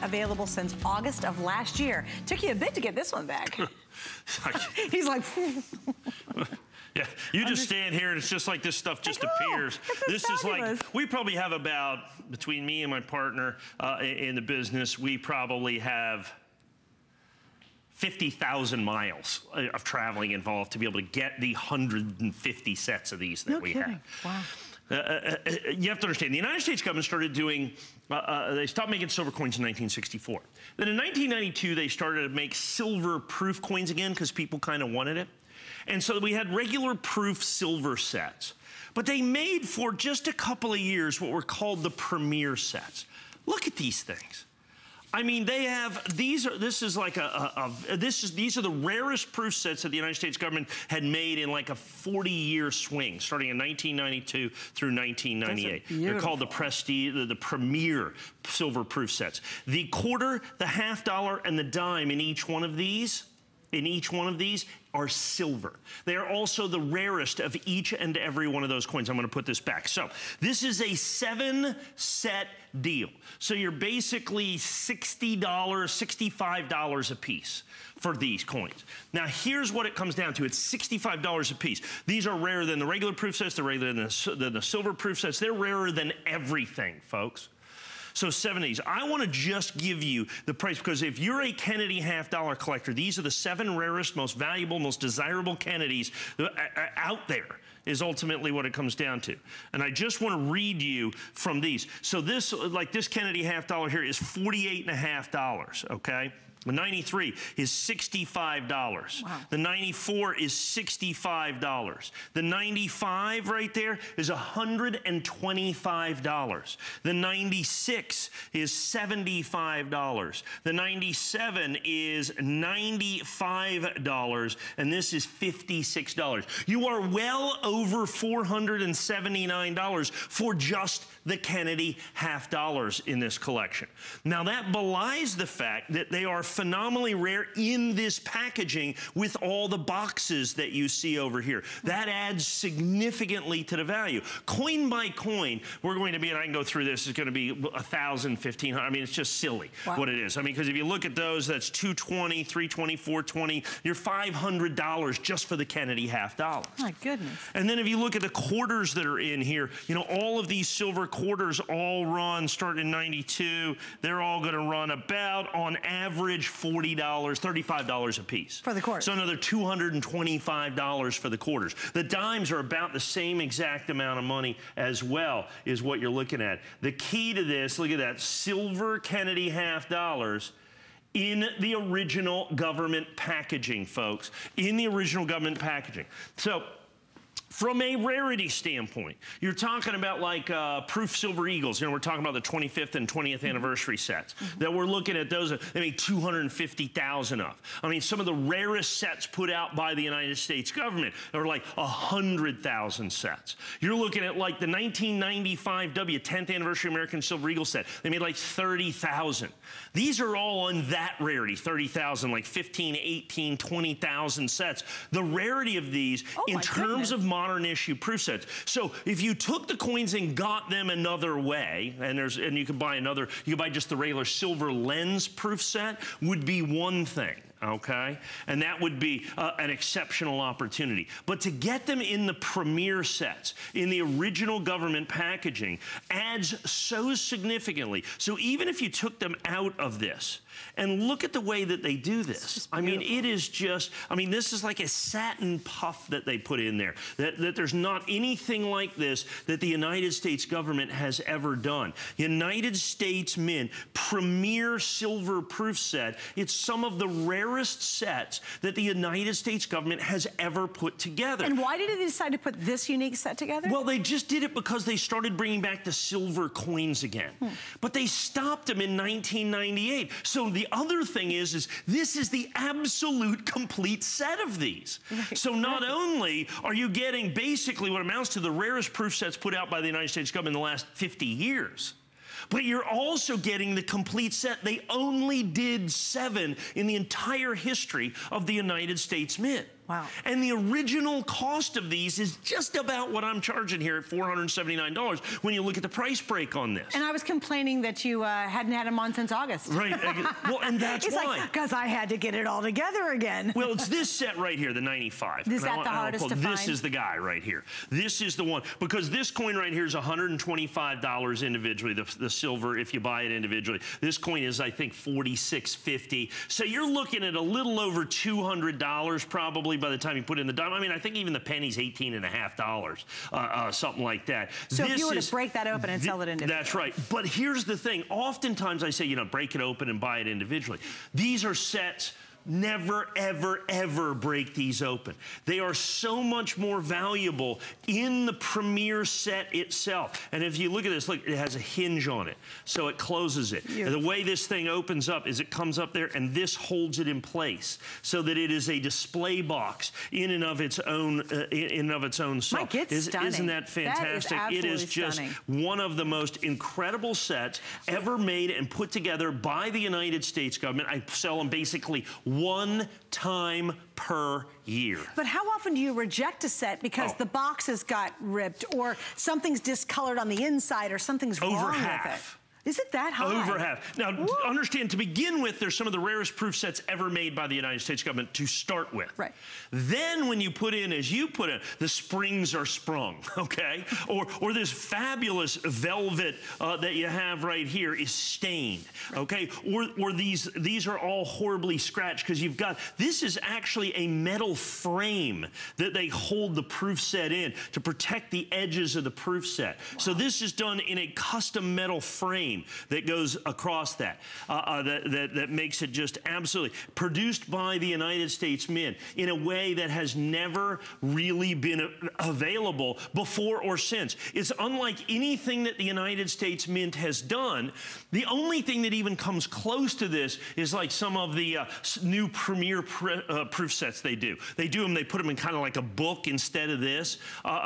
Available since August of last year. Took you a bit to get this one back. He's like... Yeah, you just stand here and it's just like this stuff just appears. This is like, we probably have about, between me and my partner in the business, we probably have 50,000 miles of traveling involved to be able to get the 150 sets of these that we have. Wow. You have to understand, the United States government started doing, they stopped making silver coins in 1964. Then in 1992, they started to make silver proof coins again because people kind of wanted it. And so we had regular proof silver sets. But they made for just a couple of years what were called the premier sets. Look at these things. I mean, they have, these are the rarest proof sets that the United States government had made in like a 40-year swing, starting in 1992 through 1998. They're called the Prestige, the premier silver proof sets. The quarter, the half dollar, and the dime in each one of these, are silver. They are also the rarest of each and every one of those coins. I'm going to put this back. So this is a 7-set deal. So you're basically $60, $65 a piece for these coins. Now here's what it comes down to. It's $65 a piece. These are rarer than the regular proof sets. They're rarer than the silver proof sets. They're rarer than everything, folks. So 70s. I want to just give you the price because if you're a Kennedy half-dollar collector, these are the 7 rarest, most valuable, most desirable Kennedys out there is ultimately what it comes down to. And I just want to read you from these. So this, like this Kennedy half-dollar here is $48.50, okay? The 93 is $65. Wow. The 94 is $65. The 95 right there is $125. The 96 is $75. The 97 is $95. And this is $56. You are well over $479 for just the Kennedy half dollars in this collection. Now that belies the fact that they are phenomenally rare in this packaging with all the boxes that you see over here. That adds significantly to the value. Coin by coin, we're going to be, and I can go through this, it's going to be 1,000, 1,500. I mean, it's just silly what it is. I mean, because if you look at those, that's $220, $320, $420. You're $500 just for the Kennedy half dollar. My goodness. And then if you look at the quarters that are in here, you know, all of these silver quarters all run, starting in 92, they're all going to run about, on average, $40, $35 a piece. For the quarters. So another $225 for the quarters. The dimes are about the same exact amount of money as well, is what you're looking at. The key to this, look at that, silver Kennedy half dollars in the original government packaging, folks. In the original government packaging. So, from a rarity standpoint, you're talking about like proof silver eagles. You know, we're talking about the 25th and 20th anniversary sets that we're looking at. Those, they made 250,000 of. I mean, some of the rarest sets put out by the United States government are like 100,000 sets. You're looking at like the 1995 10th anniversary American Silver Eagle set. They made like 30,000. These are all on that rarity, 30,000, like 15, 18, 20,000 sets. The rarity of these in terms of modern issue proof sets. So if you took the coins and got them another way, and you could buy another, you could buy just the regular silver lens proof set, would be one thing. Okay? And that would be an exceptional opportunity. But to get them in the premier sets, in the original government packaging, adds so significantly. So even if you took them out of this, and look at the way that they do this. I mean, it is just, I mean, this is like a satin puff that they put in there. That there's not anything like this that the United States government has ever done. United States Mint, premier silver proof set. It's some of the rarest sets that the United States government has ever put together. And why did they decide to put this unique set together? Well, they just did it because they started bringing back the silver coins again. But they stopped them in 1998. So the other thing is this is the absolute complete set of these. So not only are you getting basically what amounts to the rarest proof sets put out by the United States government in the last 50 years, but you're also getting the complete set. They only did 7 in the entire history of the United States Mint. Wow. And the original cost of these is just about what I'm charging here at $479 when you look at the price break on this. And I was complaining that you hadn't had them on since August. Right. Well, and that's It's why. Because I had to get it all together again. Well, it's this set right here, the 95. Is that the hardest to find? This is the guy right here. This is the one. Because this coin right here is $125 individually, the silver, if you buy it individually. This coin is, I think, $46.50. So you're looking at a little over $200 probably by the time you put in the dime. I mean, I think even the penny's $18.50, something like that. So if you were to break that open and sell it individually. That's right. But here's the thing. Oftentimes I say, you know, break it open and buy it individually. These are sets. Never, ever, ever break these open. They are so much more valuable in the premier set itself. And if you look at this, look, it has a hinge on it, so it closes it. And the way this thing opens up is it comes up there, and this holds it in place so that it is a display box in and of its own, Mike, it's stunning. Isn't that fantastic? That is it is just stunning. one of the most incredible sets ever made and put together by the United States government. I sell them basically one time per year. But how often do you reject a set because the box has got ripped or something's discolored on the inside or something's wrong with it? Is it that high? Over half. Now, understand, to begin with, there's some of the rarest proof sets ever made by the United States government to start with. Right. Then when you put in, as you put in, the springs are sprung, okay? Or this fabulous velvet that you have right here is stained, okay? Or these are all horribly scratched because you've got, this is actually a metal frame that they hold the proof set in to protect the edges of the proof set. Wow. So this is done in a custom metal frame that goes across that, that makes it just absolutely produced by the United States Mint in a way that has never really been available before or since. It's unlike anything that the United States Mint has done. The only thing that even comes close to this is like some of the new premier proof sets they do. They put them in kind of like a book instead of this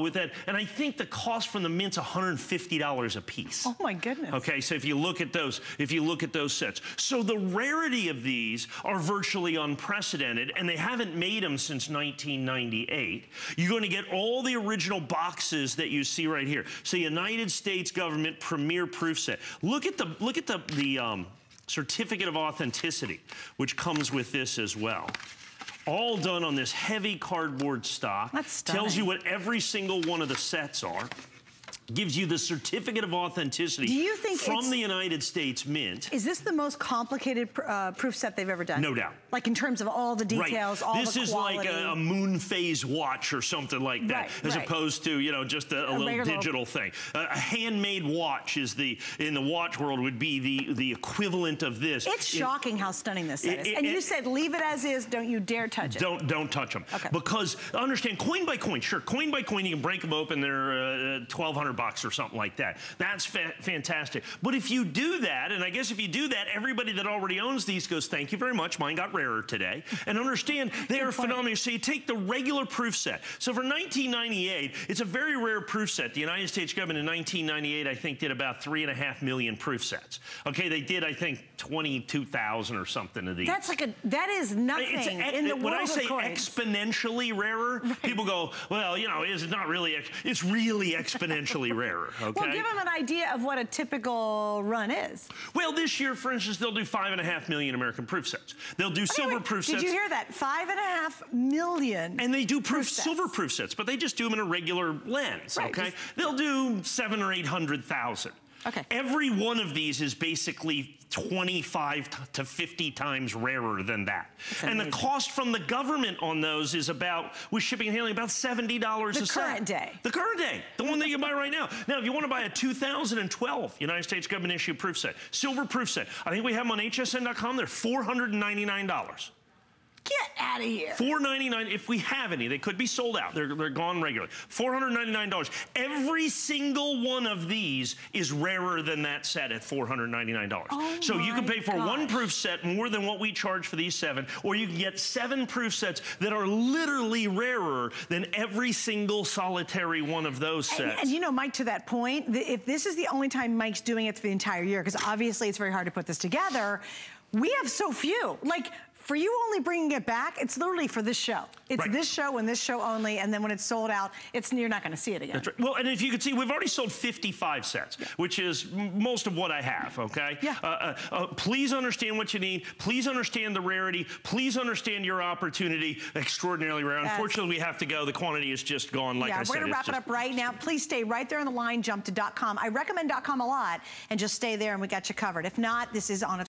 with that. And I think the cost from the Mint's $150 a piece. Oh my goodness. Okay, so if you look at those sets. So the rarity of these are virtually unprecedented, and they haven't made them since 1998. You're going to get all the original boxes that you see right here. So United States government premier proof set. Look at the certificate of authenticity, which comes with this as well. All done on this heavy cardboard stock. That's stunning. Tells you what every single one of the sets are. Gives you the certificate of authenticity from the United States Mint. Is this the most complicated proof set they've ever done? No doubt. Like in terms of all the details, all the quality? This is like a moon phase watch or something like that, as opposed to, you know, just a little digital thing. A handmade watch is in the watch world would be the equivalent of this. It's shocking how stunning this is. And you said leave it as is, don't you dare touch it. Don't touch them. Okay. Because understand, coin by coin, sure, coin by coin, you can break them open, they're $1,200 or something like that. That's fantastic. But if you do that, and I guess if you do that, everybody that already owns these goes, thank you very much, mine got rarer today. And understand, they are phenomenal. So you take the regular proof set. So for 1998, it's a very rare proof set. The United States government in 1998, I think, did about 3.5 million proof sets. Okay, they did, I think, 22,000 or something of these. That is nothing in the world When I say of coins. Exponentially rarer, people go, well, you know, it's not really, it's really exponentially rarer. Okay? Well, give them an idea of what a typical run is. Well, this year, for instance, they'll do 5.5 million American proof sets. They'll do silver proof sets. Did you hear that? 5.5 million. And they do silver proof sets, but they just do them in a regular lens, okay? They'll do 700,000 or 800,000. Okay. Every one of these is basically 25 to 50 times rarer than that. And the cost from the government on those is about, with shipping and handling, about $70 a set. The current day. The current day. The one that you buy right now. Now, if you want to buy a 2012 United States government issue proof set, silver proof set, I think we have them on hsn.com. They're $499. Get out of here. $499 if we have any. They could be sold out. They're gone regularly. $499. Every single one of these is rarer than that set at $499. Oh so you can pay for one proof set more than what we charge for these 7, or you can get 7 proof sets that are literally rarer than every single solitary one of those sets. And you know, Mike, to that point, if this is the only time Mike's doing it for the entire year, because obviously it's very hard to put this together, we have so few. Like, For you only bringing it back, it's literally for this show. It's this show and this show only, and then when it's sold out, you're not going to see it again. That's right. Well, and if you can see, we've already sold 55 sets, which is most of what I have, okay? Yeah. Please understand what you need. Please understand the rarity. Please understand your opportunity. Extraordinarily rare. Unfortunately, we have to go. The quantity is just gone, like I said. We're going to wrap it up right now. Please stay right there on the line. Jump to .com. I recommend .com a lot, and just stay there, and we got you covered. If not, this is on a